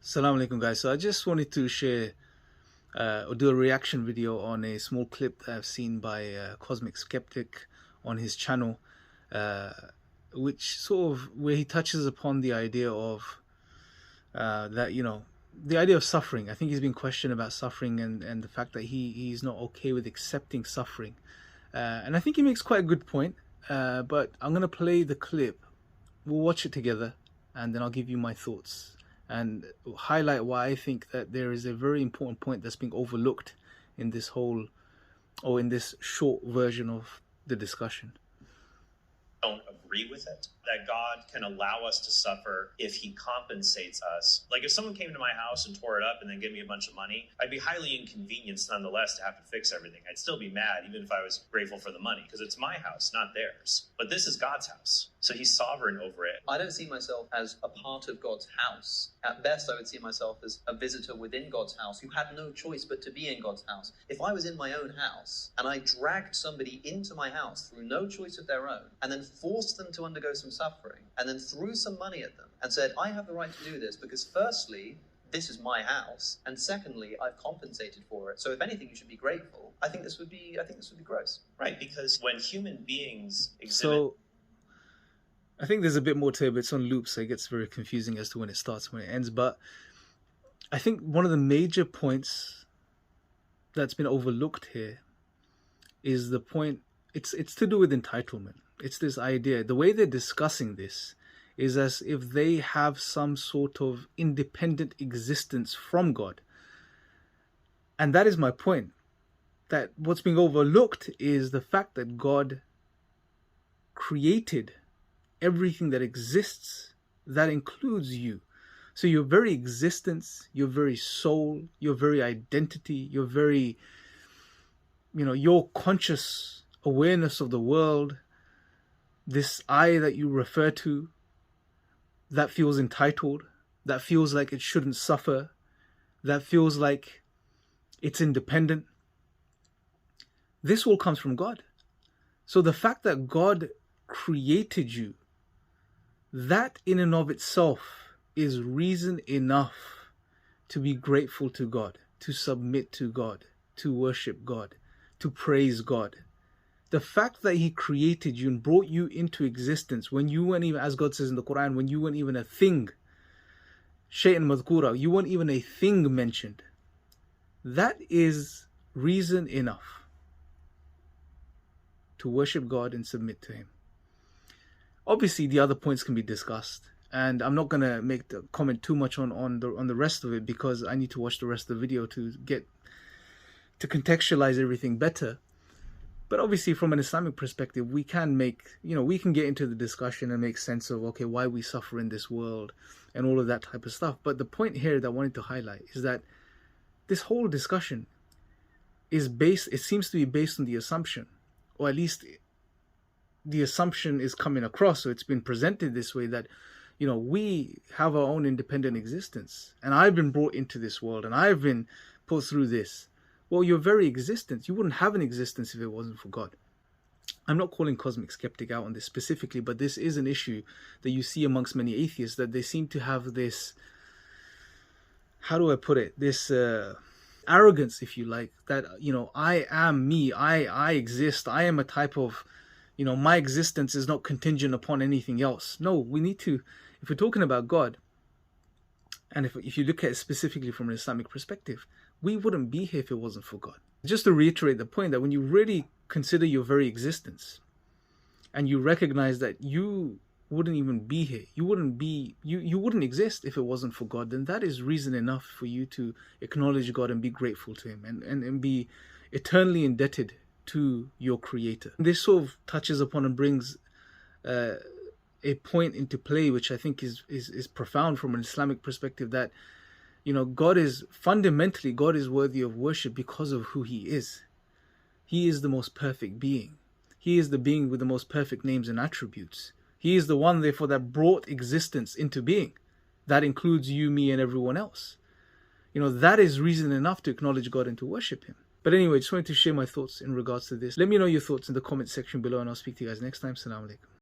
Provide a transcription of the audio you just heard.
Assalamu alaikum guys. So I just wanted to share or do a reaction video on a small clip that I've seen by Cosmic Skeptic on his channel, which sort of where he touches upon the idea of that, the idea of suffering. I think he's been questioned about suffering and the fact that he's not okay with accepting suffering. And I think he makes quite a good point, but I'm going to play the clip. We'll watch it together and then I'll give you my thoughts and highlight why I think that there is a very important point that's being overlooked in this whole, or in this short version of the discussion. Don't agree with it, that God can allow us to suffer if he compensates us. Like if someone came to my house and tore it up and then gave me a bunch of money, I'd be highly inconvenienced nonetheless to have to fix everything. I'd still be mad even if I was grateful for the money because it's my house, not theirs. But this is God's house, so he's sovereign over it. I don't see myself as a part of God's house. At best, I would see myself as a visitor within God's house who had no choice but to be in God's house. If I was in my own house and I dragged somebody into my house through no choice of their own and then forced them to undergo some suffering and then threw some money at them and said, I have the right to do this because firstly, this is my house, and secondly, I've compensated for it. So if anything, you should be grateful. I think this would be gross. Right, because when human beings exhibit... So I think there's a bit more to it, but it's on loop, so it gets very confusing as to when it starts and when it ends. But I think one of the major points that's been overlooked here is the point, it's to do with entitlement. It's this idea, the way they're discussing this is as if they have some sort of independent existence from God. And that is my point, that what's being overlooked is the fact that God created everything that exists. That includes you. So your very existence, your very soul, your very identity, your very, your conscious awareness of the world, this I that you refer to, that feels entitled, that feels like it shouldn't suffer, that feels like it's independent. This all comes from God. So the fact that God created you, that in and of itself is reason enough to be grateful to God, to submit to God, to worship God, to praise God. The fact that he created you and brought you into existence when you weren't even, as God says in the Quran, when you weren't even a thing, shay'an madhkura, you weren't even a thing mentioned. That is reason enough to worship God and submit to him. Obviously, the other points can be discussed, and I'm not going to make the comment too much on the rest of it because I need to watch the rest of the video to contextualize everything better. But obviously, from an Islamic perspective, we can make, we can get into the discussion and make sense of, okay, why we suffer in this world and all of that type of stuff. But the point here that I wanted to highlight is that this whole discussion is it seems to be based on the assumption, or at least the assumption is coming across. So it's been presented this way that, we have our own independent existence and I've been brought into this world and I've been put through this. Well, your very existence, you wouldn't have an existence if it wasn't for God. I'm not calling Cosmic Skeptic out on this specifically, but this is an issue that you see amongst many atheists, that they seem to have this, how do I put it, this arrogance, if you like, that, I am me, I exist, I am a type of, my existence is not contingent upon anything else. No, we need to, if we're talking about God, and if you look at it specifically from an Islamic perspective, we wouldn't be here if it wasn't for God. Just to reiterate the point that when you really consider your very existence and you recognize that you wouldn't even be here, you wouldn't exist if it wasn't for God, then that is reason enough for you to acknowledge God and be grateful to him and be eternally indebted to your creator. This sort of touches upon and brings a point into play which I think is profound from an Islamic perspective, that God is worthy of worship because of who he is. He is the most perfect being. He is the being with the most perfect names and attributes. He is the one, therefore, that brought existence into being. That includes you, me, and everyone else. That is reason enough to acknowledge God and to worship him. But anyway, just wanted to share my thoughts in regards to this. Let me know your thoughts in the comment section below and I'll speak to you guys next time. Assalamu alaikum.